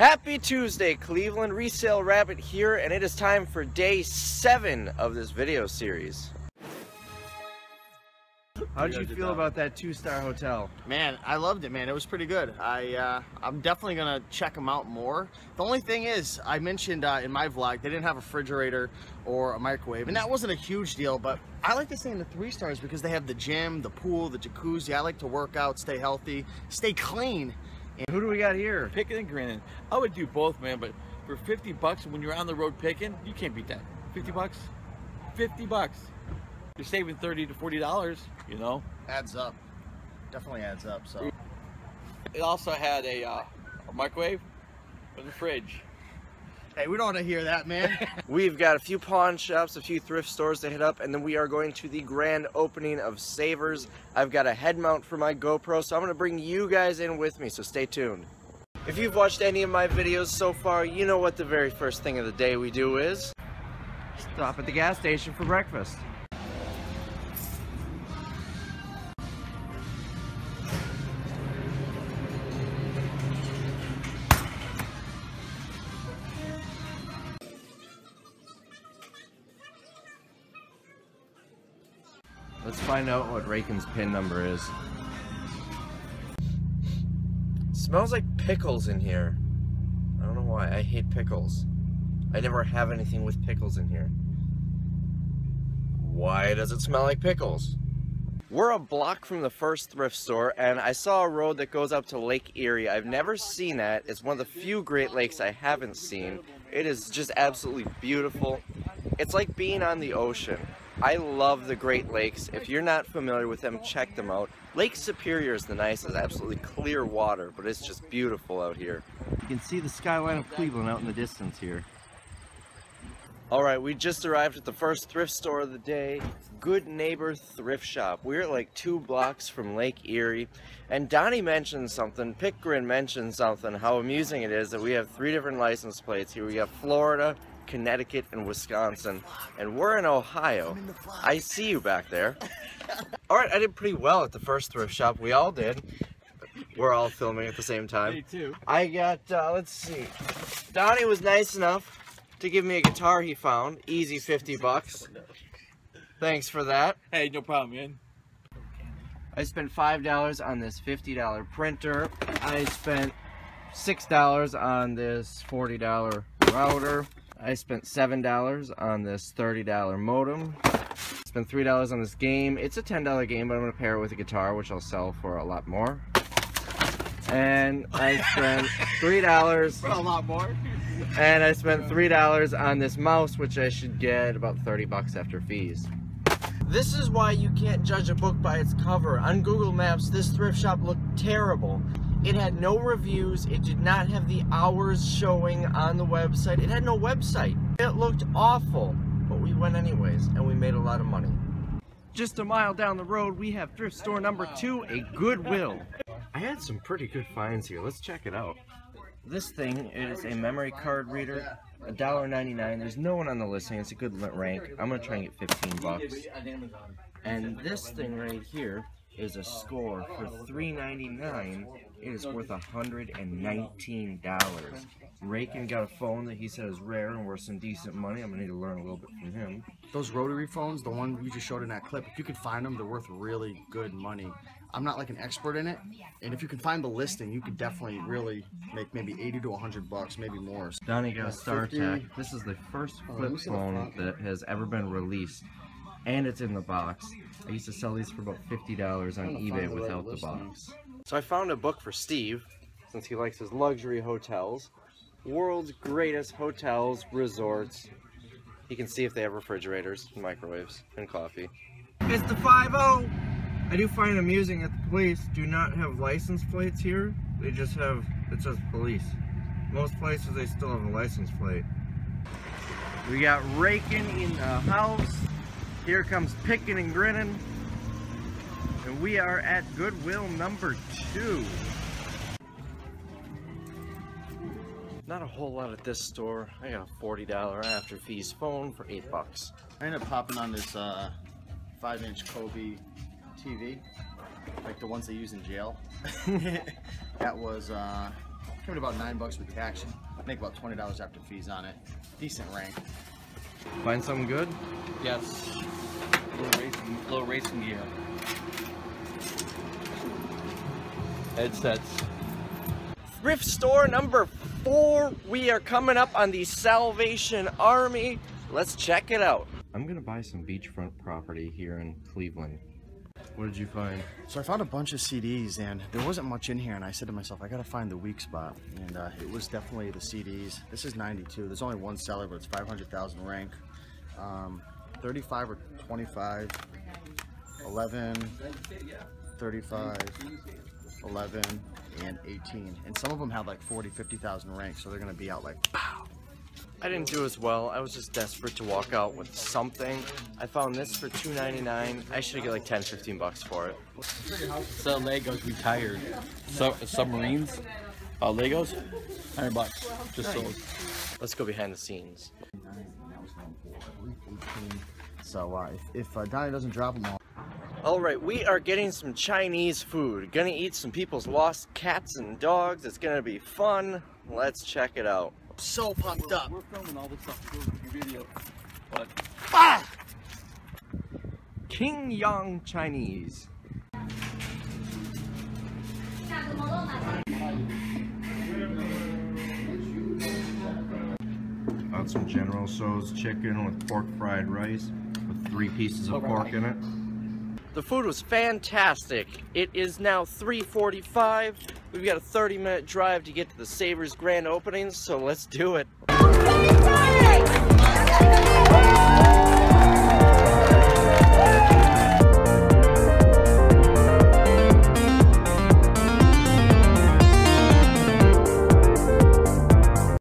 Happy Tuesday, Cleveland. Resale Rabbit here, and it is time for day 7 of this video series. How did you feel about that 2-star hotel? Man, I loved it, man. It was pretty good. I'm definitely gonna check them out more. The only thing is, I mentioned in my vlog, they didn't have a refrigerator or a microwave, and that wasn't a huge deal, but I like to stay in the 3 stars because they have the gym, the pool, the jacuzzi. I like to work out, stay healthy, stay clean. And who do we got here? Picking and grinning. I would do both, man, but for 50 bucks when you're on the road picking, you can't beat that. 50 bucks? 50 bucks. You're saving $30 to $40, you know? Adds up. Definitely adds up, so. It also had a microwave with a fridge. Hey, we don't want to hear that, man. We've got a few pawn shops, a few thrift stores to hit up, and then we are going to the grand opening of Savers. I've got a head mount for my GoPro, so I'm going to bring you guys in with me, so stay tuned. If you've watched any of my videos so far, you know what the very first thing of the day we do is stop at the gas station for breakfast. Let's find out what Rakin's PIN number is. Smells like pickles in here. I don't know why. I hate pickles. I never have anything with pickles in here. Why does it smell like pickles? We're a block from the first thrift store, and I saw a road that goes up to Lake Erie. I've never seen that. It's one of the few Great Lakes I haven't seen. It is just absolutely beautiful. It's like being on the ocean. I love the Great Lakes. If you're not familiar with them, check them out. Lake Superior is the nicest, absolutely clear water, but it's just beautiful out here. You can see the skyline of Cleveland out in the distance here. Alright, we just arrived at the first thrift store of the day, Good Neighbor Thrift Shop. We're like 2 blocks from Lake Erie, and Donnie mentioned something, Pickgrin mentioned something, how amusing it is that we have 3 different license plates here. We have Florida, Connecticut, and Wisconsin, and we're in Ohio. I see you back there. Alright, I did pretty well at the first thrift shop. We all did. We're all filming at the same time. Me too. I got, let's see. Donnie was nice enough to give me a guitar he found. Easy 50 bucks. Thanks for that. Hey, no problem, man. I spent $5 on this $50 printer. I spent $6 on this $40 router. I spent $7 on this $30 modem. Spent $3 on this game. It's a $10 game, but I'm going to pair it with a guitar, which I'll sell for a lot more. And I spent $3 For a lot more. And I spent $3 on this mouse, which I should get about 30 bucks after fees. This is why you can't judge a book by its cover. On Google Maps, this thrift shop looked terrible. It had no reviews. It did not have the hours showing on the website. It had no website. It looked awful, but we went anyways, and we made a lot of money. Just a mile down the road, we have thrift store number 2, a Goodwill. I had some pretty good finds here. Let's check it out. This thing is a memory card reader, $1.99. There's no one on the listing. It's a good rank. I'm gonna try and get 15 bucks. And this thing right here is a score for $3.99. It is worth $119. Rakin got a phone that he said is rare and worth some decent money. I'm gonna need to learn a little bit from him. Those rotary phones, the one you just showed in that clip, if you can find them, they're worth really good money. I'm not like an expert in it, and if you can find the listing, you could definitely really make maybe 80 to 100 bucks, maybe more. Donnie got a StarTAC. This is the first flip phone that has ever been released, and it's in the box. I used to sell these for about $50 on eBay without the box. So I found a book for Steve, since he likes his luxury hotels. World's Greatest Hotels, Resorts. You can see if they have refrigerators, microwaves, and coffee. It's the 5-0! I do find it amusing that the police do not have license plates here. They just have, it says police. Most places they still have a license plate. We got Rakin in the house. Here comes Pickin' and Grinning. And we are at Goodwill number 2. Not a whole lot at this store. I got a $40 after fees phone for 8 bucks. I ended up popping on this 5-inch Kobe TV, like the ones they use in jail. That was Came to about $9 with tax. Make about $20 after fees on it. Decent rank. Find something good? Yes. Little racing gear. Headsets. Thrift store number 4. We are coming up on the Salvation Army. Let's check it out. I'm gonna buy some beachfront property here in Cleveland. What did you find? So I found a bunch of CDs and there wasn't much in here, and I said to myself, I gotta find the weak spot, and it was definitely the CDs. This is 92. There's only one seller, but it's 500,000 rank. 35 or 25, 11, 35, 11, and 18. And some of them have like 40, 50,000 rank, so they're gonna be out like pow. I didn't do as well. I was just desperate to walk out with something. I found this for $2.99. I should get like 10, 15 bucks for it. So Legos retired. So submarines, Legos, $100 just sold. Let's go behind the scenes. So if Donnie doesn't drop them all. Alright, we are getting some Chinese food. Gonna eat some people's lost cats and dogs. It's gonna be fun. Let's check it out. So pumped up. We're filming all this stuff to do your video. But King Yang Chinese. Got some General Tso's chicken with pork fried rice with 3 pieces of pork in it. The food was fantastic. It is now 3:45. We've got a 30-minute drive to get to the Savers grand opening, so let's do it.